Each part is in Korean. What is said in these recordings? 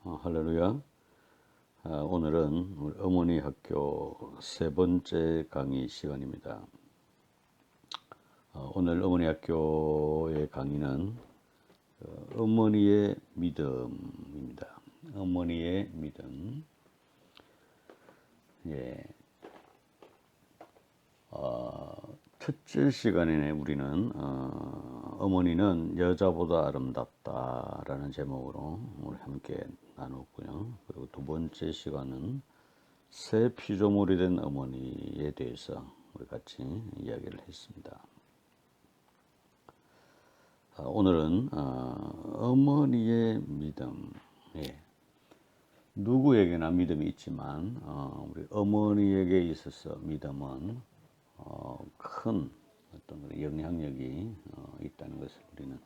할렐루야. 오늘은 우리 어머니 학교 세 번째 강의 시간입니다. 오늘 어머니 학교의 강의는 어머니의 믿음입니다. 어머니의 믿음. 예. 첫째 시간에 우리는 어머니는 여자보다 아름답다라는 제목으로 우리 함께 나눴고요. 그리고 두 번째 시간은 새 피조물이 된 어머니에 대해서 우리 같이 이야기를 했습니다. 오늘은 어머니의 믿음. 예. 누구에게나 믿음이 있지만 우리 어머니에게 있어서 믿음은 큰 어떤 영향력이 있다는 것을 우리는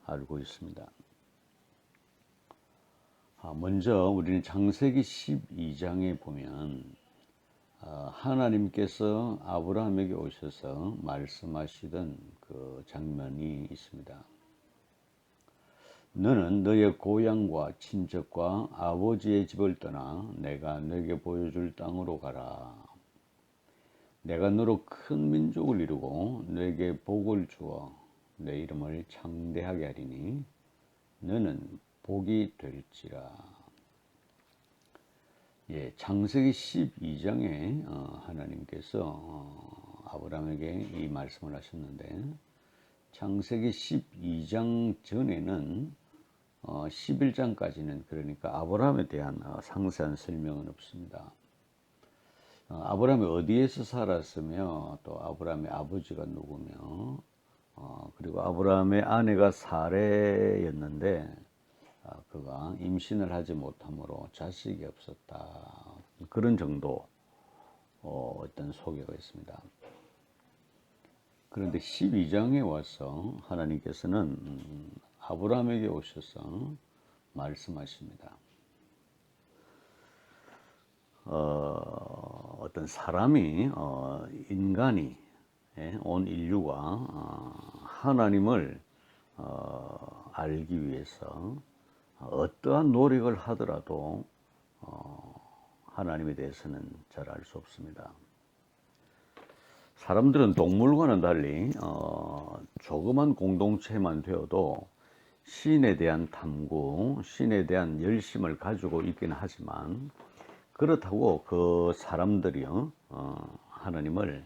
알고 있습니다. 먼저 우리는 창세기 12장에 보면 하나님께서 아브라함에게 오셔서 말씀하시던 그 장면이 있습니다. 너는 너의 고향과 친척과 아버지의 집을 떠나 내가 너에게 보여줄 땅으로 가라. 내가 너로 큰 민족을 이루고 너에게 복을 주어 내 이름을 창대하게 하리니 너는 복이 될지라. 예, 창세기 12장에 하나님께서 아브라함에게 이 말씀을 하셨는데 창세기 12장 전에는 11장까지는 그러니까 아브라함에 대한 상세한 설명은 없습니다. 아브라함이 어디에서 살았으며 또 아브라함의 아버지가 누구며 그리고 아브라함의 아내가 사레였는데 그가 임신을 하지 못함으로 자식이 없었다. 그런 정도 어떤 소개가 있습니다. 그런데 12장에 와서 하나님께서는 아브라함에게 오셔서 말씀하십니다. 어떤 사람이 인간이 온 인류가 하나님을 알기 위해서 어떠한 노력을 하더라도 하나님에 대해서는 잘 알 수 없습니다. 사람들은 동물과는 달리 조그만 공동체만 되어도 신에 대한 탐구, 신에 대한 열심을 가지고 있긴 하지만 그렇다고 그 사람들이요 하나님을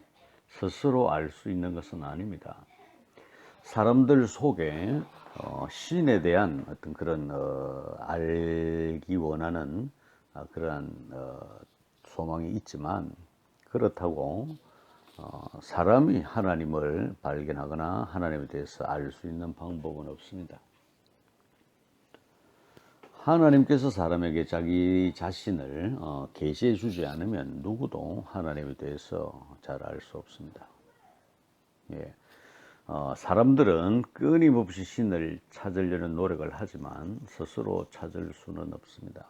스스로 알 수 있는 것은 아닙니다. 사람들 속에 신에 대한 어떤 그런 알기 원하는 그러한 소망이 있지만 그렇다고 사람이 하나님을 발견하거나 하나님에 대해서 알 수 있는 방법은 없습니다. 하나님께서 사람에게 자기 자신을 계시해 주지 않으면 누구도 하나님에 대해서 잘 알 수 없습니다. 예. 사람들은 끊임없이 신을 찾으려는 노력을 하지만 스스로 찾을 수는 없습니다.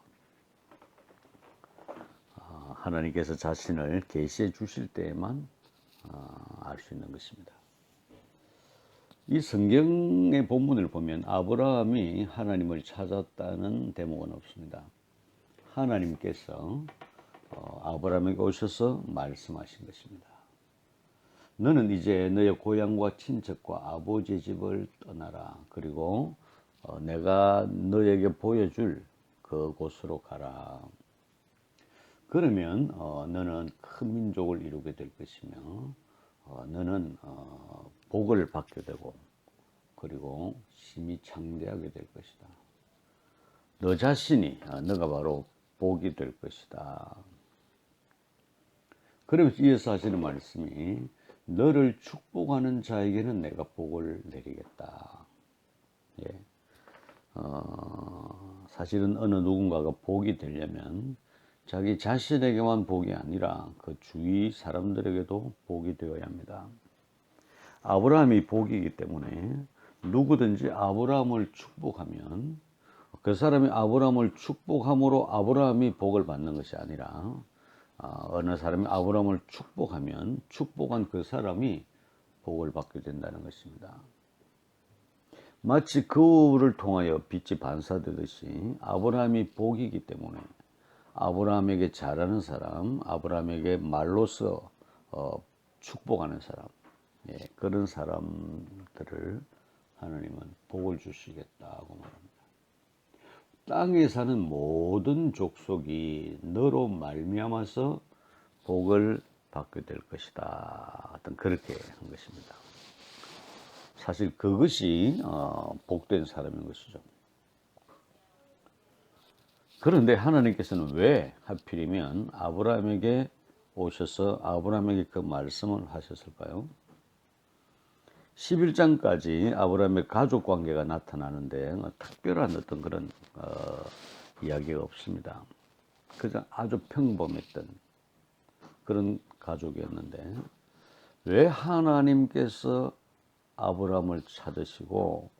하나님께서 자신을 계시해 주실 때에만 알 수 있는 것입니다. 이 성경의 본문을 보면 아브라함이 하나님을 찾았다는 대목은 없습니다. 하나님께서 아브라함에게 오셔서 말씀하신 것입니다. 너는 이제 너의 고향과 친척과 아버지의 집을 떠나라. 그리고 내가 너에게 보여줄 그곳으로 가라. 그러면 너는 큰 민족을 이루게 될 것이며 너는 복을 받게 되고 그리고 심히 창대하게 될 것이다. 너 자신이 너가 바로 복이 될 것이다. 그러면서 이어서 하시는 말씀이 너를 축복하는 자에게는 내가 복을 내리겠다. 예. 사실은 어느 누군가가 복이 되려면 자기 자신에게만 복이 아니라 그 주위 사람들에게도 복이 되어야 합니다. 아브라함이 복이기 때문에 누구든지 아브라함을 축복하면 그 사람이 아브라함을 축복함으로 아브라함이 복을 받는 것이 아니라 어느 사람이 아브라함을 축복하면 축복한 그 사람이 복을 받게 된다는 것입니다. 마치 거울을 통하여 빛이 반사되듯이 아브라함이 복이기 때문에 아브라함에게 잘하는 사람, 아브라함에게 말로써 축복하는 사람, 예, 그런 사람들을 하나님은 복을 주시겠다고 말합니다. 땅에 사는 모든 족속이 너로 말미암아서 복을 받게 될 것이다. 어떤 그렇게 한 것입니다. 사실 그것이 복된 사람인 것이죠. 그런데 하나님께서는 왜 하필이면 아브라함에게 오셔서 아브라함에게 그 말씀을 하셨을까요? 11장까지 아브라함의 가족 관계가 나타나는데 특별한 어떤 그런 이야기가 없습니다. 그저 아주 평범했던 그런 가족이었는데 왜 하나님께서 아브라함을 찾으시고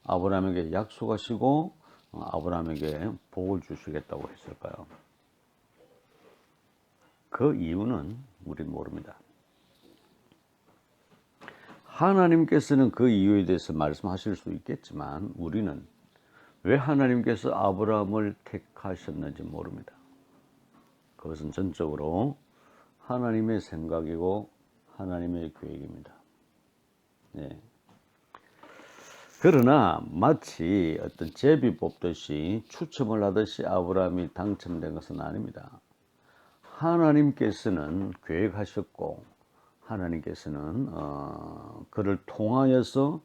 아브라함에게 약속하시고 아브라함에게 복을 주시겠다고 했을까요? 그 이유는 우리는 모릅니다. 하나님께서는 그 이유에 대해서 말씀하실 수 있겠지만 우리는 왜 하나님께서 아브라함을 택하셨는지 모릅니다. 그것은 전적으로 하나님의 생각이고 하나님의 계획입니다. 네. 그러나 마치 어떤 제비 뽑듯이 추첨을 하듯이 아브라함이 당첨된 것은 아닙니다. 하나님께서는 계획하셨고 하나님께서는 그를 통하여서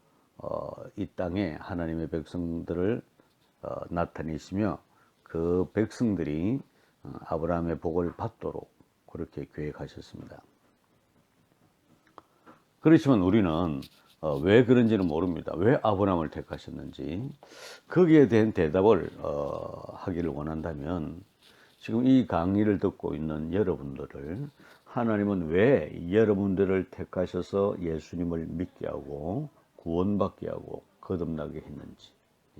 이 땅에 하나님의 백성들을 나타내시며 그 백성들이 아브라함의 복을 받도록 그렇게 계획하셨습니다. 그렇지만 우리는 왜 그런지는 모릅니다. 왜 아브라함을 택하셨는지 거기에 대한 대답을 하기를 원한다면 지금 이 강의를 듣고 있는 여러분들을 하나님은 왜 여러분들을 택하셔서 예수님을 믿게 하고 구원받게 하고 거듭나게 했는지,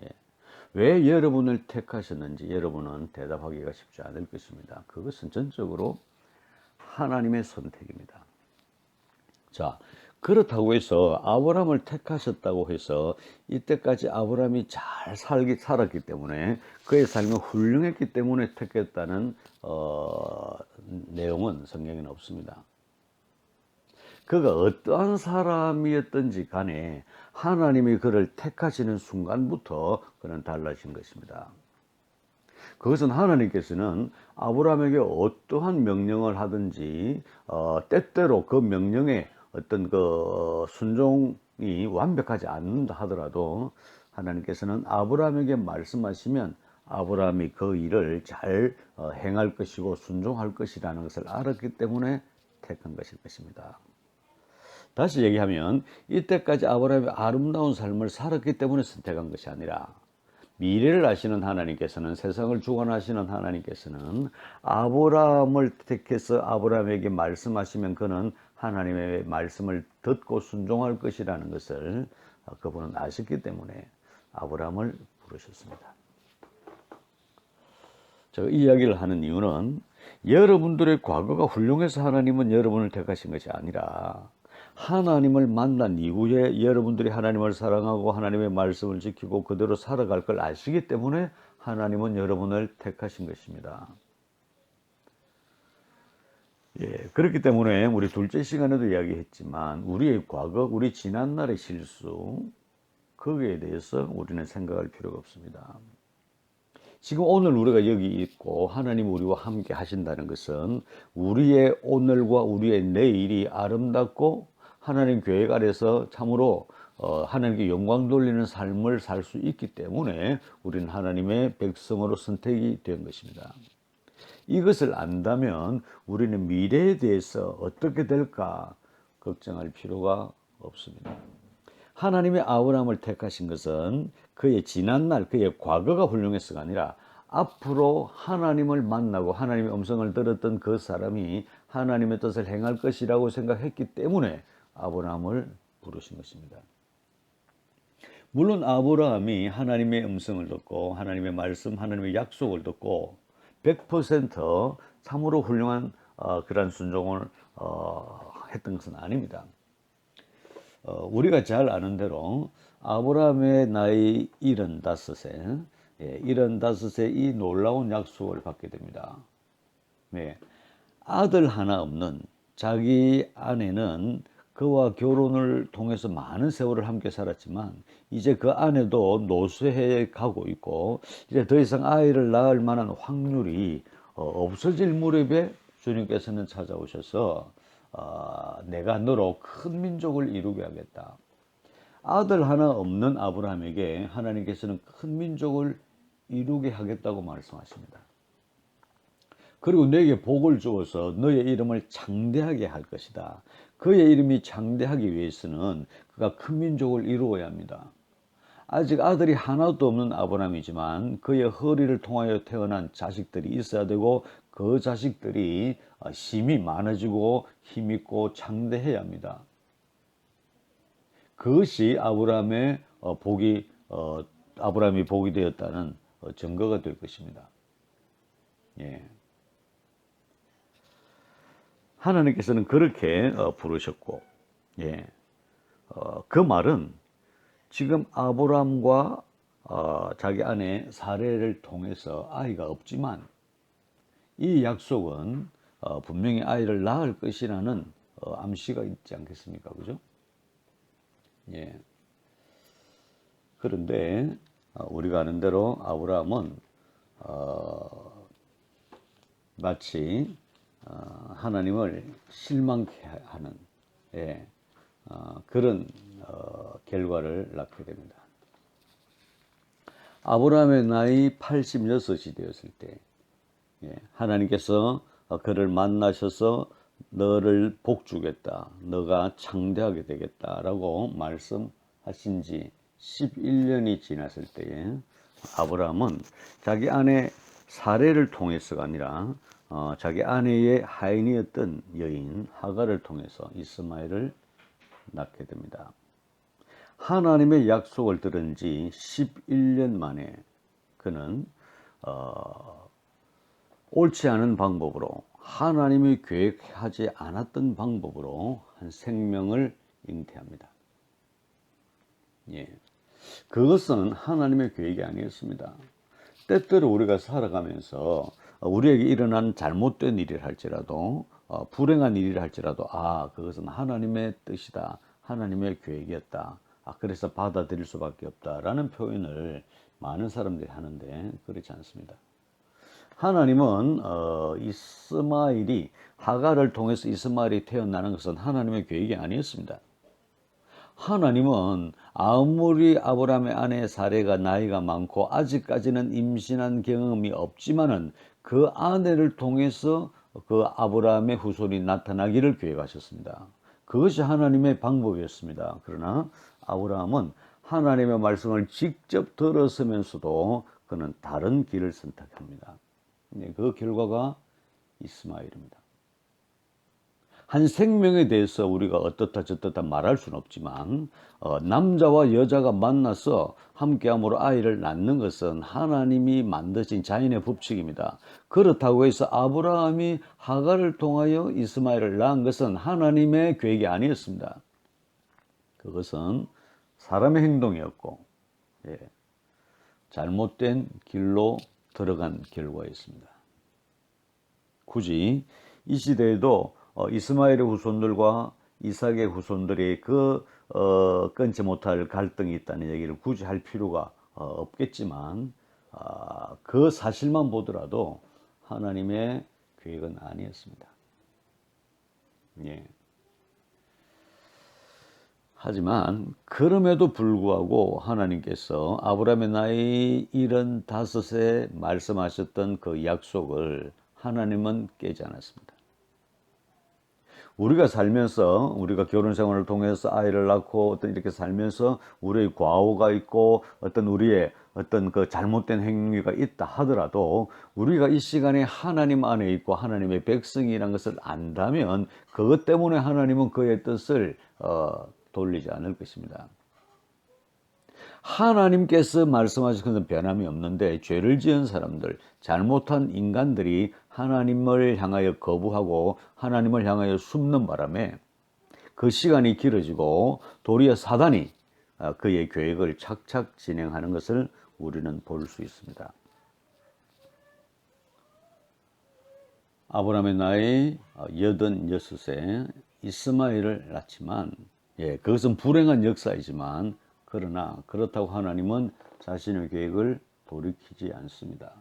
예. 왜 여러분을 택하셨는지 여러분은 대답하기가 쉽지 않을 것입니다. 그것은 전적으로 하나님의 선택입니다. 자, 그렇다고 해서 아브라함을 택하셨다고 해서 이때까지 아브라함이 잘 살았기 때문에 그의 삶이 훌륭했기 때문에 택했다는 내용은 성경에는 없습니다. 그가 어떠한 사람이었든지 간에 하나님이 그를 택하시는 순간부터 그는 달라진 것입니다. 그것은 하나님께서는 아브라함에게 어떠한 명령을 하든지 때때로 그 명령에 어떤 그 순종이 완벽하지 않는다 하더라도 하나님께서는 아브라함에게 말씀하시면 아브라함이 그 일을 잘 행할 것이고 순종할 것이라는 것을 알았기 때문에 택한 것일 것입니다. 다시 얘기하면 이때까지 아브라함이 아름다운 삶을 살았기 때문에 선택한 것이 아니라 미래를 아시는 하나님께서는 세상을 주관하시는 하나님께서는 아브라함을 택해서 아브라함에게 말씀하시면 그는 하나님의 말씀을 듣고 순종할 것이라는 것을 그분은 아셨기 때문에 아브라함을 부르셨습니다. 제가 이 이야기를 하는 이유는 여러분들의 과거가 훌륭해서 하나님은 여러분을 택하신 것이 아니라 하나님을 만난 이후에 여러분들이 하나님을 사랑하고 하나님의 말씀을 지키고 그대로 살아갈 걸 아시기 때문에 하나님은 여러분을 택하신 것입니다. 예, 그렇기 때문에 우리 둘째 시간에도 이야기했지만 우리의 과거, 우리 지난날의 실수 거기에 대해서 우리는 생각할 필요가 없습니다. 지금 오늘 우리가 여기 있고 하나님 우리와 함께 하신다는 것은 우리의 오늘과 우리의 내일이 아름답고 하나님 계획 아래서 참으로 하나님께 영광 돌리는 삶을 살 수 있기 때문에 우리는 하나님의 백성으로 선택이 된 것입니다. 이것을 안다면 우리는 미래에 대해서 어떻게 될까 걱정할 필요가 없습니다. 하나님의 아브라함을 택하신 것은 그의 지난날, 그의 과거가 훌륭해서가 아니라 앞으로 하나님을 만나고 하나님의 음성을 들었던 그 사람이 하나님의 뜻을 행할 것이라고 생각했기 때문에 아브라함을 부르신 것입니다. 물론 아브라함이 하나님의 음성을 듣고 하나님의 말씀, 하나님의 약속을 듣고 100% 참으로 훌륭한 그런 순종을 했던 것은 아닙니다. 우리가 잘 아는 대로 아브라함의 나이 75세, 75세 이 놀라운 약속을 받게 됩니다. 아들 하나 없는 자기 아내는 그와 결혼을 통해서 많은 세월을 함께 살았지만 이제 그 아내도 노쇠해 가고 있고 이제 더 이상 아이를 낳을 만한 확률이 없어질 무렵에 주님께서는 찾아오셔서 내가 너로 큰 민족을 이루게 하겠다. 아들 하나 없는 아브라함에게 하나님께서는 큰 민족을 이루게 하겠다고 말씀하십니다. 그리고 너에게 복을 주어서 너의 이름을 창대하게 할 것이다. 그의 이름이 창대하기 위해서는 그가 큰 민족을 이루어야 합니다. 아직 아들이 하나도 없는 아브라함이지만 그의 허리를 통하여 태어난 자식들이 있어야 되고 그 자식들이 힘이 많아지고 힘있고 창대해야 합니다. 그것이 아브라함이 복이 되었다는 증거가 될 것입니다. 하나님께서는 그렇게 부르셨고, 그 말은 지금 아브라함과 자기 아내 사레를 통해서 아이가 없지만 이 약속은 분명히 아이를 낳을 것이라는 암시가 있지 않겠습니까? 그죠? 그런데 우리가 아는 대로 아브라함은 마치 하나님을 실망케 하는 그런 결과를 낳게 됩니다. 아브라함의 나이 86이 되었을 때 하나님께서 그를 만나셔서 너를 복주겠다, 너가 창대하게 되겠다라고 말씀하신 지 11년이 지났을 때에 아브라함은 자기 아내 사레를 통해서가 아니라 자기 아내의 하인이었던 여인 하갈을 통해서 이스마엘을 낳게 됩니다. 하나님의 약속을 들은 지 11년 만에 그는 옳지 않은 방법으로 하나님이 계획하지 않았던 방법으로 한 생명을 잉태합니다. 그것은 하나님의 계획이 아니었습니다. 때때로 우리가 살아가면서 우리에게 일어난 잘못된 일이라 할지라도 불행한 일이라 할지라도 그것은 하나님의 뜻이다, 하나님의 계획이었다, 그래서 받아들일 수밖에 없다라는 표현을 많은 사람들이 하는데 그렇지 않습니다. 하나님은 이스마엘이 하갈을 통해서 이스마엘이 태어나는 것은 하나님의 계획이 아니었습니다. 하나님은 아무리 아브라함의 아내 사레가 나이가 많고 아직까지는 임신한 경험이 없지만은 그 아내를 통해서 그 아브라함의 후손이 나타나기를 계획하셨습니다. 그것이 하나님의 방법이었습니다. 그러나 아브라함은 하나님의 말씀을 직접 들었으면서도 그는 다른 길을 선택합니다. 그 결과가 이스마엘입니다. 한 생명에 대해서 우리가 어떻다 저떻다 말할 수는 없지만 남자와 여자가 만나서 함께함으로 아이를 낳는 것은 하나님이 만드신 자연의 법칙입니다. 그렇다고 해서 아브라함이 하갈을 통하여 이스마엘을 낳은 것은 하나님의 계획이 아니었습니다. 그것은 사람의 행동이었고 잘못된 길로 들어간 결과였습니다. 굳이 이 시대에도 이스마엘의 후손들과 이삭의 후손들이 끊지 못할 갈등이 있다는 얘기를 굳이 할 필요가 없겠지만 그 사실만 보더라도 하나님의 계획은 아니었습니다. 하지만 그럼에도 불구하고 하나님께서 아브라함의 나이 75세 말씀하셨던 그 약속을 하나님은 깨지 않았습니다. 우리가 살면서 우리가 결혼 생활을 통해서 아이를 낳고 이렇게 살면서 우리의 과오가 있고 우리의 그 잘못된 행위가 있다 하더라도 우리가 이 시간에 하나님 안에 있고 하나님의 백성이라는 것을 안다면 그것 때문에 하나님은 그의 뜻을 돌리지 않을 것입니다. 하나님께서 말씀하신 것은 변함이 없는데 죄를 지은 사람들, 잘못한 인간들이 하나님을 향하여 거부하고 하나님을 향하여 숨는 바람에 그 시간이 길어지고 도리어 사단이 그의 계획을 착착 진행하는 것을 우리는 볼 수 있습니다. 아브라함의 나이 86세 이스마엘을 낳지만 그것은 불행한 역사이지만 그러나 그렇다고 하나님은 자신의 계획을 돌이키지 않습니다.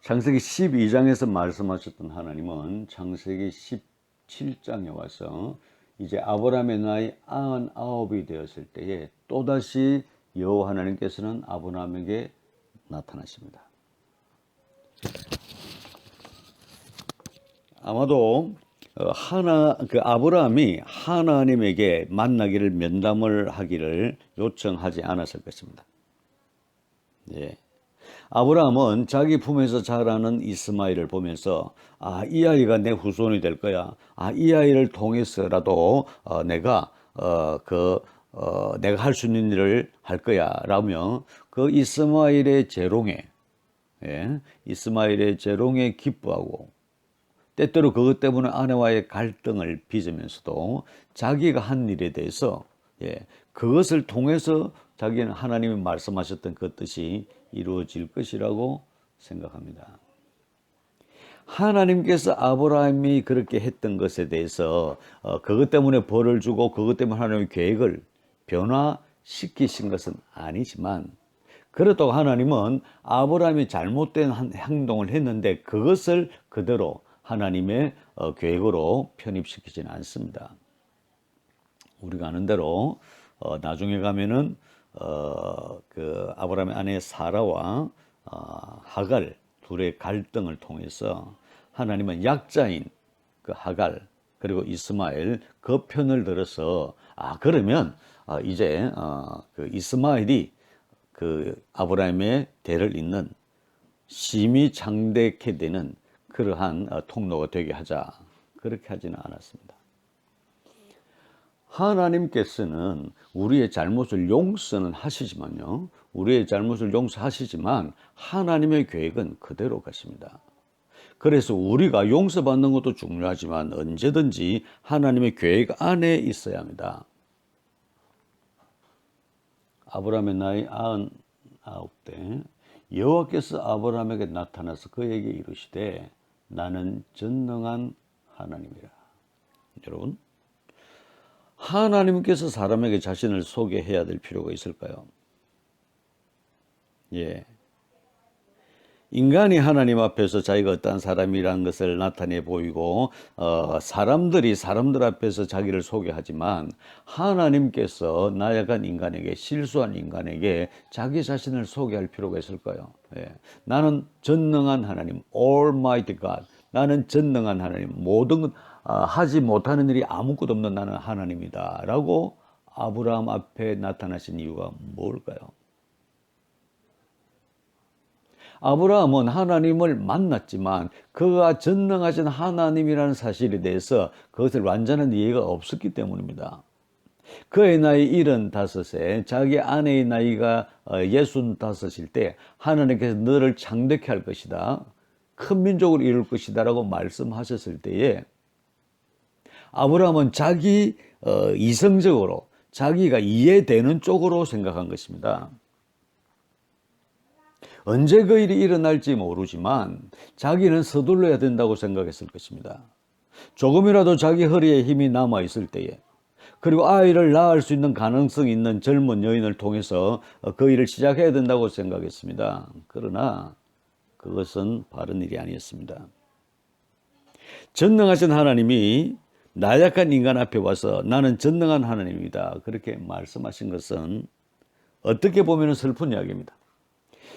창세기 12장에서 말씀하셨던 하나님은 창세기 17장에 와서 이제 아브라함의 나이 99이 되었을 때에 또다시 여호와 하나님께서는 아브라함에게 나타나십니다. 아마도 아브라함이 하나님에게 만나기를 면담을 하기를 요청하지 않았을 것입니다. 아브라함은 자기 품에서 자라는 이스마엘을 보면서 이 아이가 내 후손이 될 거야. 이 아이를 통해서라도 내가 할 수 있는 일을 할 거야. 라며 그 이스마엘의 재롱에 기뻐하고 때때로 그것 때문에 아내와의 갈등을 빚으면서도 자기가 한 일에 대해서 그것을 통해서 자기는 하나님이 말씀하셨던 그 뜻이 이루어질 것이라고 생각합니다. 하나님께서 아브라함이 그렇게 했던 것에 대해서 그것 때문에 벌을 주고 그것 때문에 하나님의 계획을 변화시키신 것은 아니지만 그렇다고 하나님은 아브라함이 잘못된 행동을 했는데 그것을 그대로 하나님의 계획으로 편입시키지는 않습니다. 우리가 아는 대로 나중에 가면은 그 아브라함의 아내 사라와 하갈 둘의 갈등을 통해서 하나님은 약자인 그 하갈 그리고 이스마엘 그 편을 들어서 그러면 이제 그 이스마엘이 그 아브라함의 대를 잇는 심히 장대케 되는 그러한 통로가 되게 하자. 그렇게 하지는 않았습니다. 하나님께서는 우리의 잘못을 용서는 하시지만요. 우리의 잘못을 용서하시지만 하나님의 계획은 그대로 가십니다. 그래서 우리가 용서받는 것도 중요하지만 언제든지 하나님의 계획 안에 있어야 합니다. 아브라함의 나이 99대 여호와께서 아브라함에게 나타나서 그에게 이르시되 나는 전능한 하나님이라. 여러분, 하나님께서 사람에게 자신을 소개해야 될 필요가 있을까요? 인간이 하나님 앞에서 자기가 어떠한 사람이라는 것을 나타내 보이고 사람들이 사람들 앞에서 자기를 소개하지만 하나님께서 나약한 인간에게 실수한 인간에게 자기 자신을 소개할 필요가 있을까요? 나는 전능한 하나님, Almighty God. 나는 전능한 하나님, 모든 하지 못하는 일이 아무것도 없는 나는 하나님이다 라고 아브라함 앞에 나타나신 이유가 뭘까요? 아브라함은 하나님을 만났지만 그가 전능하신 하나님이라는 사실에 대해서 그것을 완전한 이해가 없었기 때문입니다. 그의 나이 75세, 자기 아내의 나이가 65일 때 하나님께서 너를 창대케 할 것이다. 큰 민족을 이룰 것이다 라고 말씀하셨을 때에 아브라함은 자기 이성적으로 자기가 이해되는 쪽으로 생각한 것입니다. 언제 그 일이 일어날지 모르지만 자기는 서둘러야 된다고 생각했을 것입니다. 조금이라도 자기 허리에 힘이 남아있을 때에 그리고 아이를 낳을 수 있는 가능성이 있는 젊은 여인을 통해서 그 일을 시작해야 된다고 생각했습니다. 그러나 그것은 바른 일이 아니었습니다. 전능하신 하나님이 나약한 인간 앞에 와서 나는 전능한 하나님이다 그렇게 말씀하신 것은 어떻게 보면 슬픈 이야기입니다.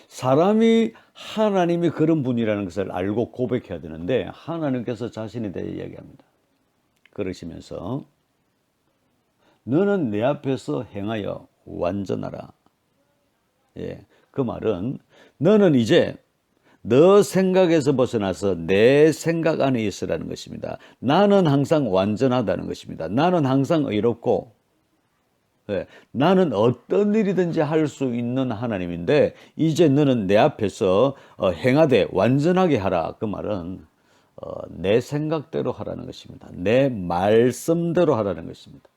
사람이 하나님이 그런 분이라는 것을 알고 고백해야 되는데 하나님께서 자신에 대해 이야기합니다. 그러시면서 너는 내 앞에서 행하여 완전하라. 그 말은 너는 이제 너 생각에서 벗어나서 내 생각 안에 있으라는 것입니다. 나는 항상 완전하다는 것입니다. 나는 항상 의롭고 나는 어떤 일이든지 할 수 있는 하나님인데 이제 너는 내 앞에서 행하되 완전하게 하라. 그 말은 내 생각대로 하라는 것입니다. 내 말씀대로 하라는 것입니다.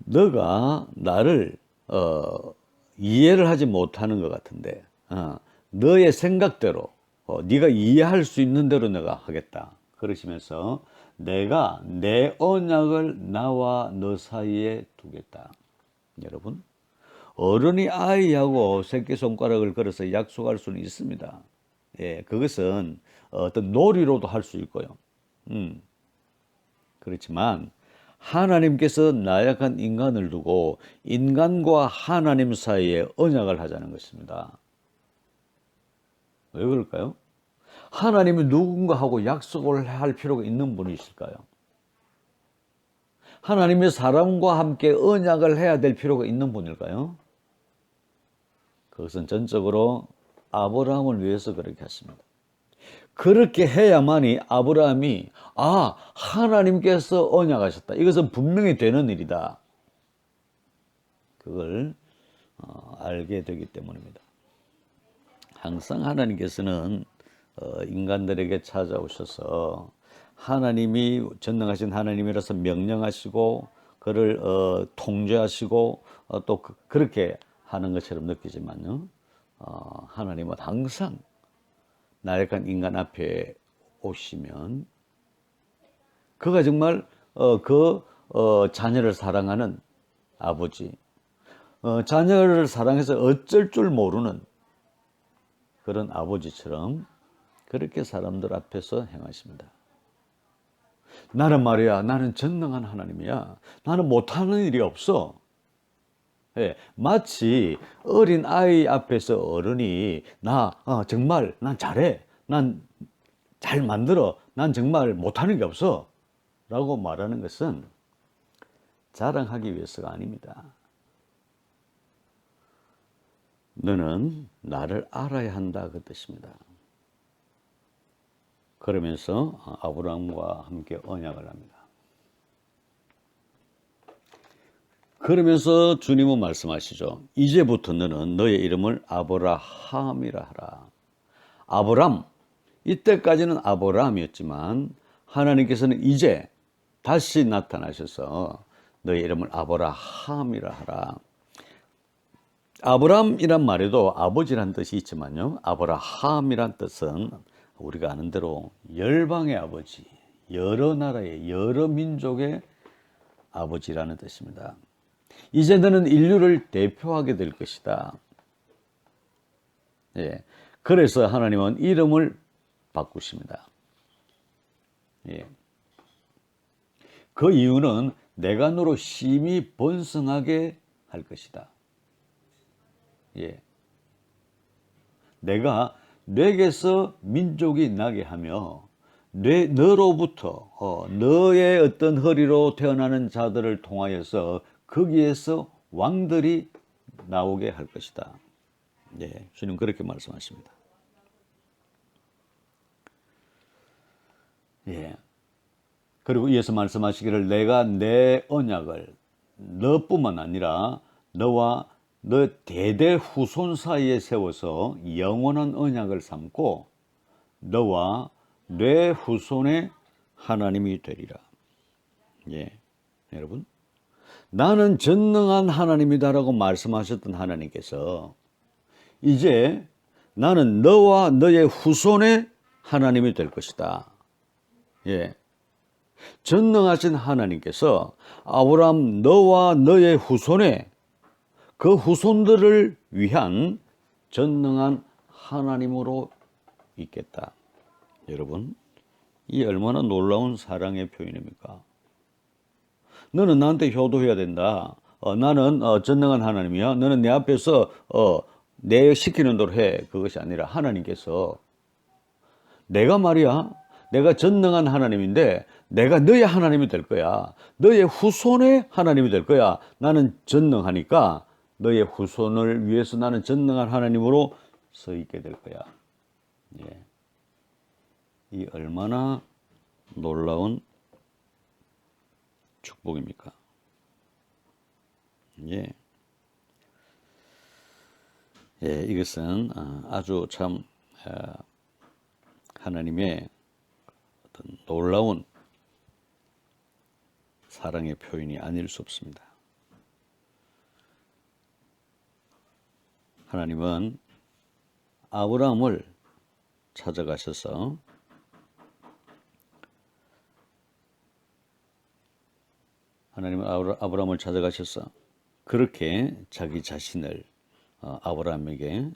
너가 나를 이해를 하지 못하는 것 같은데 너의 생각대로 네가 이해할 수 있는 대로 내가 하겠다. 그러시면서 내가 내 언약을 나와 너 사이에 두겠다. 여러분, 어른이 아이하고 새끼손가락을 걸어서 약속할 수는 있습니다. 예, 그것은 어떤 놀이로도 할 수 있고요. 그렇지만 하나님께서 나약한 인간을 두고 인간과 하나님 사이에 언약을 하자는 것입니다. 왜 그럴까요? 하나님이 누군가하고 약속을 할 필요가 있는 분이실까요? 하나님이 사람과 함께 언약을 해야 될 필요가 있는 분일까요? 그것은 전적으로 아브라함을 위해서 그렇게 했습니다. 그렇게 해야만이 아브라함이 하나님께서 언약하셨다. 이것은 분명히 되는 일이다. 그걸 알게 되기 때문입니다. 항상 하나님께서는 인간들에게 찾아오셔서 하나님이 전능하신 하나님이라서 명령하시고 그를 통제하시고 또 그렇게 하는 것처럼 느끼지만요. 하나님은 항상 나약한 인간 앞에 오시면 그가 정말 자녀를 사랑하는 아버지, 자녀를 사랑해서 어쩔 줄 모르는 그런 아버지처럼 그렇게 사람들 앞에서 행하십니다. 나는 말이야, 나는 전능한 하나님이야. 나는 못하는 일이 없어. 예, 마치 어린 아이 앞에서 어른이 정말 난 잘해. 난 잘 만들어. 난 정말 못하는 게 없어. 라고 말하는 것은 자랑하기 위해서가 아닙니다. 너는 나를 알아야 한다 그 뜻입니다. 그러면서 아브라함과 함께 언약을 합니다. 그러면서 주님은 말씀하시죠. 이제부터 너는 너의 이름을 아브라함이라 하라. 아브람, 이때까지는 아브라함이었지만 하나님께서는 이제 다시 나타나셔서 너의 이름을 아브라함이라 하라. 아브람이란 말에도 아버지란 뜻이 있지만요. 아브라함이란 뜻은 우리가 아는 대로 열방의 아버지, 여러 나라의 여러 민족의 아버지라는 뜻입니다. 이제 너는 인류를 대표하게 될 것이다. 예. 그래서 하나님은 이름을 바꾸십니다. 예. 그 이유는 내가 너로 심히 번성하게 할 것이다. 예. 내가 뇌에서 민족이 나게 하며 너로부터 너의 어떤 허리로 태어나는 자들을 통하여서 거기에서 왕들이 나오게 할 것이다. 예, 주님 그렇게 말씀하십니다. 예. 그리고 이어서 말씀하시기를 내가 내 언약을 너뿐만 아니라 너와 너 대대 후손 사이에 세워서 영원한 언약을 삼고 너와 내 후손의 하나님이 되리라. 예, 여러분, 나는 전능한 하나님이다라고 말씀하셨던 하나님께서 이제 나는 너와 너의 후손의 하나님이 될 것이다. 예, 전능하신 하나님께서 아브라함 너와 너의 후손의 그 후손들을 위한 전능한 하나님으로 있겠다. 여러분, 이 얼마나 놀라운 사랑의 표현입니까? 너는 나한테 효도해야 된다. 나는 전능한 하나님이야. 너는 내 앞에서 내 시키는 대로 해. 그것이 아니라 하나님께서 내가 말이야. 내가 전능한 하나님인데 내가 너의 하나님이 될 거야. 너의 후손의 하나님이 될 거야. 나는 전능하니까 너의 후손을 위해서 나는 전능한 하나님으로 서 있게 될 거야. 예. 이 얼마나 놀라운 축복입니까? 예. 예, 이것은 아주 참 하나님의 어떤 놀라운 사랑의 표현이 아닐 수 없습니다. 하나님은 아브라함을 찾아가셔서 그렇게 자기 자신을 아브라함에게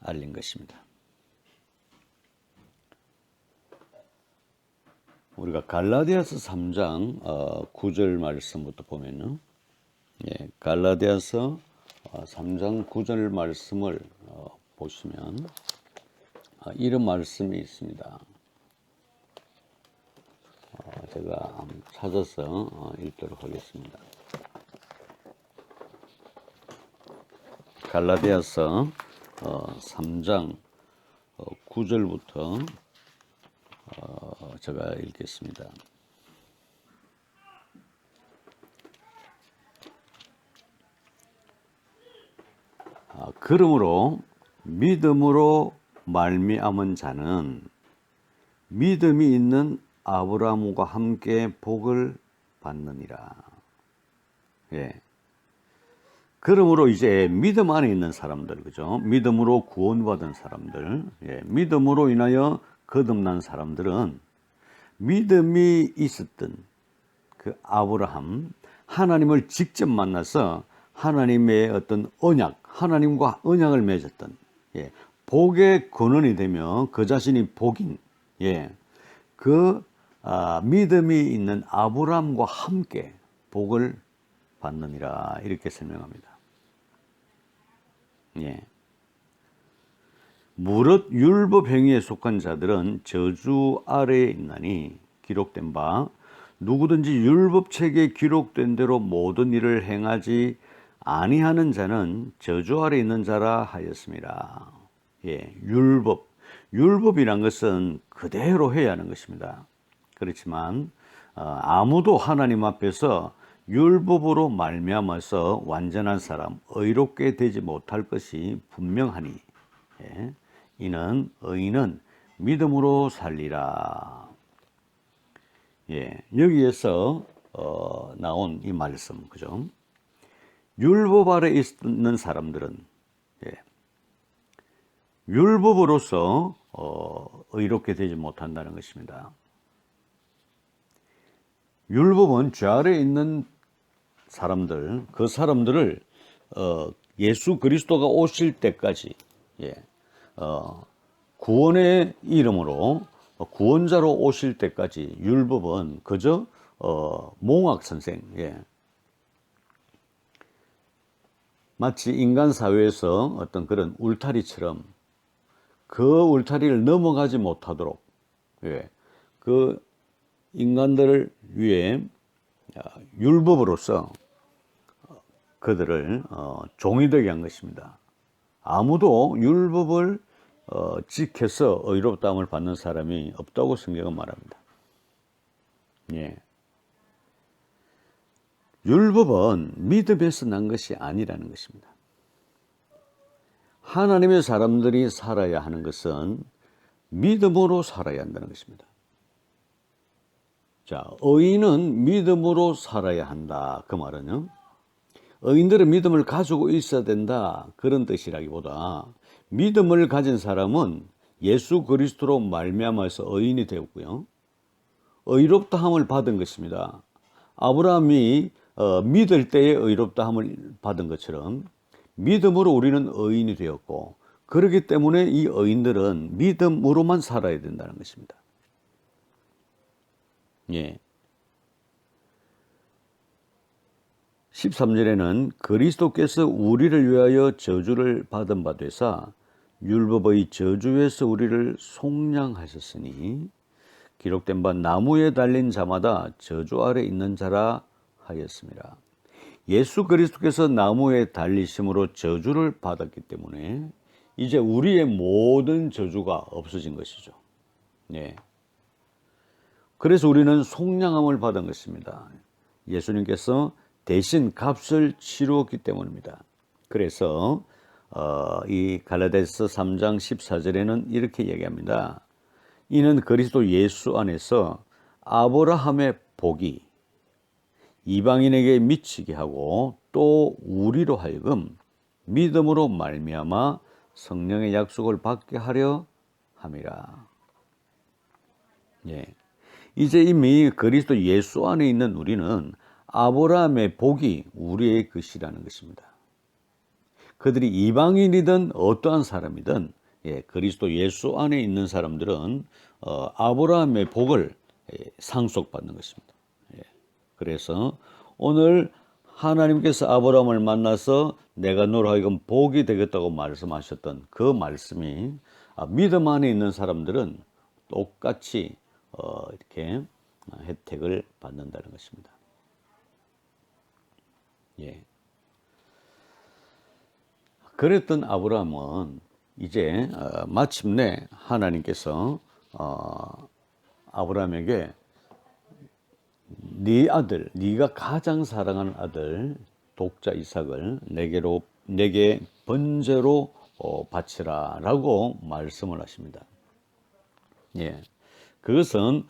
알린 것입니다. 우리가 갈라디아서 3장 9절 말씀부터 보면은, 갈라디아서 3장 9절 말씀을 보시면 이런 말씀이 있습니다. 제가 찾아서 읽도록 하겠습니다. 갈라디아서 3장 9절부터 제가 읽겠습니다. 그러므로 믿음으로 말미암은 자는 믿음이 있는 아브라함과 함께 복을 받느니라. 그러므로 이제 믿음 안에 있는 사람들, 그죠? 믿음으로 구원받은 사람들, 믿음으로 인하여 거듭난 사람들은 믿음이 있었던 그 아브라함, 하나님을 직접 만나서 하나님의 어떤 언약, 하나님과 언약을 맺었던, 복의 근원이 되며 그 자신이 복인, 믿음이 있는 아브라함과 함께 복을 받느니라, 이렇게 설명합니다. 무릇 율법 행위에 속한 자들은 저주 아래에 있나니 기록된 바 누구든지 율법책에 기록된 대로 모든 일을 행하지 아니하는 자는 저주 아래 있는 자라 하였습니다. 율법이란 것은 그대로 해야 하는 것입니다. 그렇지만 아무도 하나님 앞에서 율법으로 말미암아서 완전한 사람, 의롭게 되지 못할 것이 분명하니 이는 의인은 믿음으로 살리라. 여기에서 나온 이 말씀, 그죠? 율법 아래 있는 사람들은 율법으로서 의롭게 되지 못한다는 것입니다. 율법은 죄 아래 있는 사람들, 그 사람들을 예수 그리스도가 오실 때까지 구원의 이름으로 구원자로 오실 때까지 율법은 그저 몽학 선생, 마치 인간 사회에서 어떤 그런 울타리처럼 그 울타리를 넘어가지 못하도록 그 인간들을 위해 율법으로서 그들을 종이 되게 한 것입니다. 아무도 율법을 지켜서 의롭다함을 받는 사람이 없다고 성경은 말합니다. 율법은 믿음에서 난 것이 아니라는 것입니다. 하나님의 사람들이 살아야 하는 것은 믿음으로 살아야 한다는 것입니다. 자, 의인은 믿음으로 살아야 한다. 그 말은요, 의인들은 믿음을 가지고 있어야 된다, 그런 뜻이라기보다 믿음을 가진 사람은 예수 그리스도로 말미암아서 의인이 되었고요, 의롭다함을 받은 것입니다. 아브라함이 믿을 때에 의롭다함을 받은 것처럼 믿음으로 우리는 의인이 되었고, 그렇기 때문에 이 의인들은 믿음으로만 살아야 된다는 것입니다. 13절에는 그리스도께서 우리를 위하여 저주를 받은 바 되사 율법의 저주에서 우리를 속량하셨으니 기록된 바 나무에 달린 자마다 저주 아래 있는 자라 하였습니다. 예수 그리스도께서 나무에 달리심으로 저주를 받았기 때문에 이제 우리의 모든 저주가 없어진 것이죠. 그래서 우리는 속량함을 받은 것입니다. 예수님께서 대신 값을 치루었기 때문입니다. 그래서 이 갈라디아서 3장 14절에는 이렇게 얘기합니다. 이는 그리스도 예수 안에서 아브라함의 복이 이방인에게 미치게 하고 또 우리로 하여금 믿음으로 말미암아 성령의 약속을 받게 하려 함이라. 예. 이제 이미 그리스도 예수 안에 있는 우리는 아브라함의 복이 우리의 것이라는 것입니다. 그들이 이방인이든 어떠한 사람이든 그리스도 예수 안에 있는 사람들은 아브라함의 복을 상속받는 것입니다. 그래서 오늘 하나님께서 아브라함을 만나서 내가 너로 하여금 복이 되겠다고 말씀하셨던 그 말씀이 믿음 안에 있는 사람들은 똑같이 이렇게 혜택을 받는다는 것입니다. 예. 그랬던 아브라함은 이제 마침내 하나님께서 아브라함에게 네 아들, 네가 가장 사랑하는 아들 독자 이삭을 내게 번제로 바치라라고 말씀을 하십니다. 예. 그것은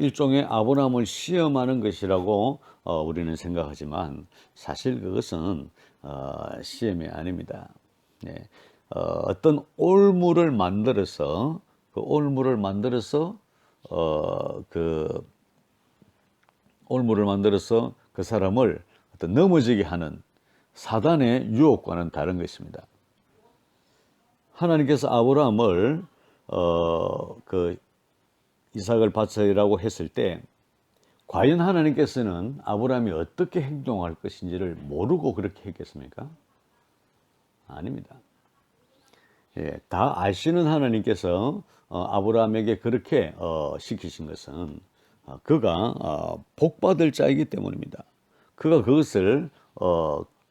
일종의 아브라함을 시험하는 것이라고 우리는 생각하지만 사실 그것은 시험이 아닙니다. 예. 어떤 올무를 만들어서 그 올무를 만들어서 그 사람을 어떤 넘어지게 하는 사단의 유혹과는 다른 것입니다. 하나님께서 아브라함을 이삭을 바치라고 했을 때 과연 하나님께서는 아브라함이 어떻게 행동할 것인지를 모르고 그렇게 했겠습니까? 아닙니다. 예, 다 아시는 하나님께서 아브라함에게 그렇게 시키신 것은 그가 복받을 자이기 때문입니다. 그가 그것을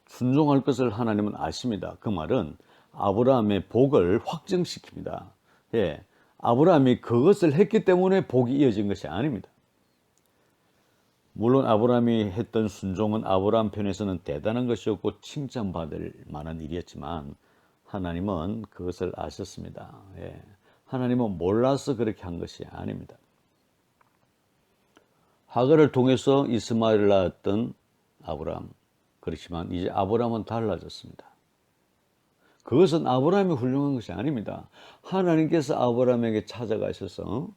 순종할 것을 하나님은 아십니다. 그 말은 아브라함의 복을 확정시킵니다. 예, 아브라함이 그것을 했기 때문에 복이 이어진 것이 아닙니다. 물론 아브라함이 했던 순종은 아브라함 편에서는 대단한 것이었고 칭찬받을 만한 일이었지만 하나님은 그것을 아셨습니다. 예. 하나님은 몰라서 그렇게 한 것이 아닙니다. 하갈을 통해서 이스마엘을 낳았던 아브라함, 그렇지만 이제 아브라함은 달라졌습니다. 그것은 아브라함이 훌륭한 것이 아닙니다. 하나님께서 아브라함에게 찾아가셔서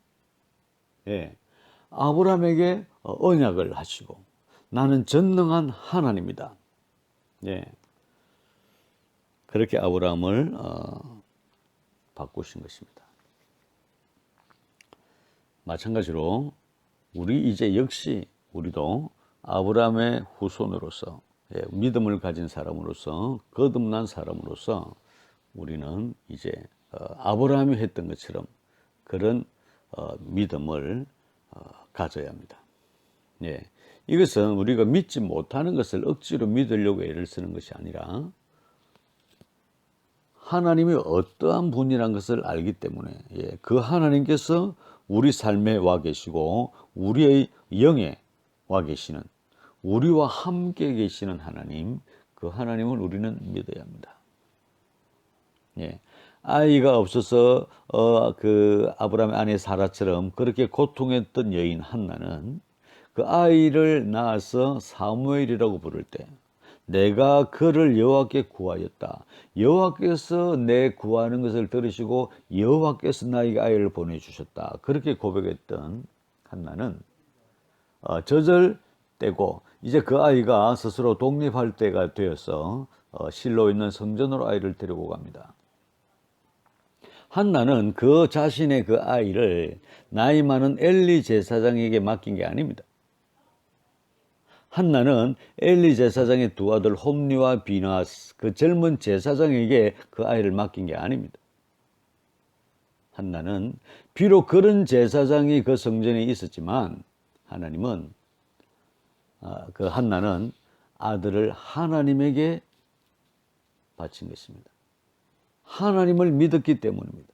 아브라함에게 언약을 하시고 나는 전능한 하나님이다. 그렇게 아브라함을 바꾸신 것입니다. 마찬가지로 우리 이제 역시 우리도 아브라함의 후손으로서 믿음을 가진 사람으로서 거듭난 사람으로서 우리는 이제 아브라함이 했던 것처럼 그런 믿음을 가져야 합니다. 이것은 우리가 믿지 못하는 것을 억지로 믿으려고 애를 쓰는 것이 아니라 하나님이 어떠한 분이란 것을 알기 때문에 그 하나님께서 우리 삶에 와 계시고 우리의 영에 와 계시는 우리와 함께 계시는 하나님, 그 하나님을 우리는 믿어야 합니다. 아이가 없어서 그 아브라함의 아내 사라처럼 그렇게 고통했던 여인 한나는 그 아이를 낳아서 사무엘이라고 부를 때 내가 그를 여호와께 구하였다. 여호와께서 내 구하는 것을 들으시고 여호와께서 나에게 아이를 보내주셨다. 그렇게 고백했던 한나는 저절되고 이제 그 아이가 스스로 독립할 때가 되어서 실로 있는 성전으로 아이를 데리고 갑니다. 한나는 그 자신의 그 아이를 나이 많은 엘리 제사장에게 맡긴 게 아닙니다. 한나는 엘리 제사장의 두 아들 홈리와 비나스 그 젊은 제사장에게 그 아이를 맡긴 게 아닙니다. 한나는 비록 그런 제사장이 그 성전에 있었지만 하나님은 그 한나는 아들을 하나님에게 바친 것입니다. 하나님을 믿었기 때문입니다.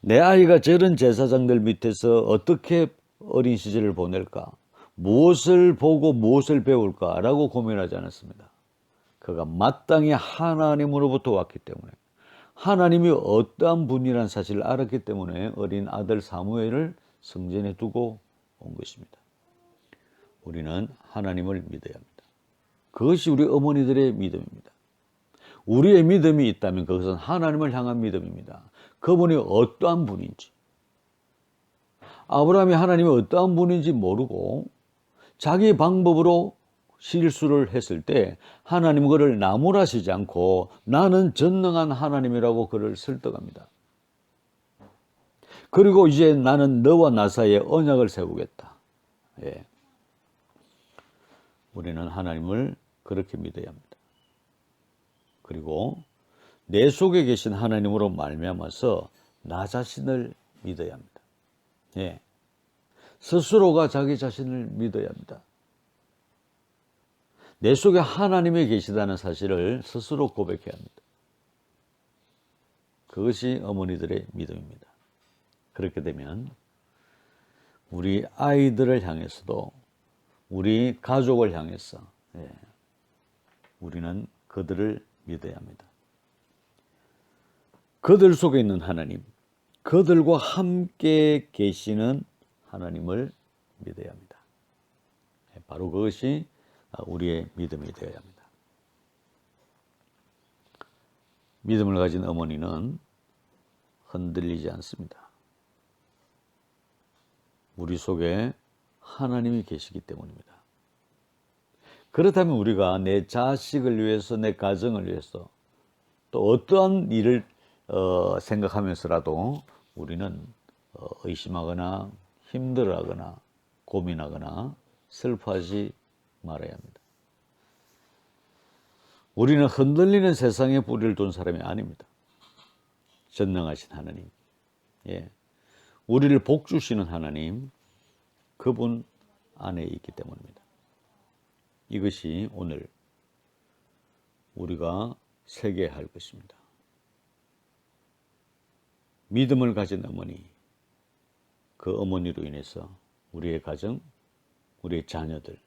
내 아이가 저런 제사장들 밑에서 어떻게 어린 시절을 보낼까? 무엇을 보고 무엇을 배울까라고 고민하지 않았습니다. 그가 마땅히 하나님으로부터 왔기 때문에 하나님이 어떠한 분이라는 사실을 알았기 때문에 어린 아들 사무엘을 성전에 두고 온 것입니다. 우리는 하나님을 믿어야 합니다. 그것이 우리 어머니들의 믿음입니다. 우리의 믿음이 있다면 그것은 하나님을 향한 믿음입니다. 그분이 어떠한 분인지, 아브라함이 하나님이 어떠한 분인지 모르고 자기 방법으로 실수를 했을 때 하나님은 그를 나무라시지 않고 나는 전능한 하나님이라고 그를 설득합니다. 그리고 이제 나는 너와 나 사이에 언약을 세우겠다. 예. 우리는 하나님을 그렇게 믿어야 합니다. 그리고 내 속에 계신 하나님으로 말미암아서 나 자신을 믿어야 합니다. 예. 스스로가 자기 자신을 믿어야 합니다. 내 속에 하나님이 계시다는 사실을 스스로 고백해야 합니다. 그것이 어머니들의 믿음입니다. 그렇게 되면 우리 아이들을 향해서도 우리 가족을 향해서 우리는 그들을 믿어야 합니다. 그들 속에 있는 하나님, 그들과 함께 계시는 하나님을 믿어야 합니다. 바로 그것이 우리의 믿음이 되어야 합니다. 믿음을 가진 어머니는 흔들리지 않습니다. 우리 속에 하나님이 계시기 때문입니다. 그렇다면 우리가 내 자식을 위해서, 내 가정을 위해서 또 어떠한 일을 생각하면서라도 우리는 의심하거나 힘들어하거나 고민하거나 슬퍼하지 말아야 합니다. 우리는 흔들리는 세상에 뿌리를 둔 사람이 아닙니다. 전능하신 하나님, 우리를 복주시는 하나님, 그분 안에 있기 때문입니다. 이것이 오늘 우리가 새겨야 할 것입니다. 믿음을 가진 어머니, 그 어머니로 인해서 우리의 가정, 우리의 자녀들,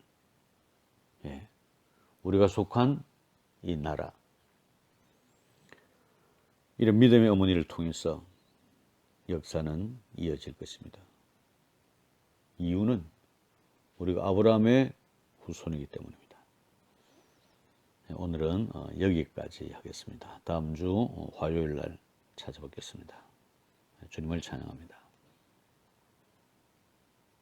우리가 속한 이 나라, 이런 믿음의 어머니를 통해서 역사는 이어질 것입니다. 이유는 우리가 아브라함의 후손이기 때문입니다. 오늘은 여기까지 하겠습니다. 다음 주 화요일 날 찾아뵙겠습니다. 주님을 찬양합니다.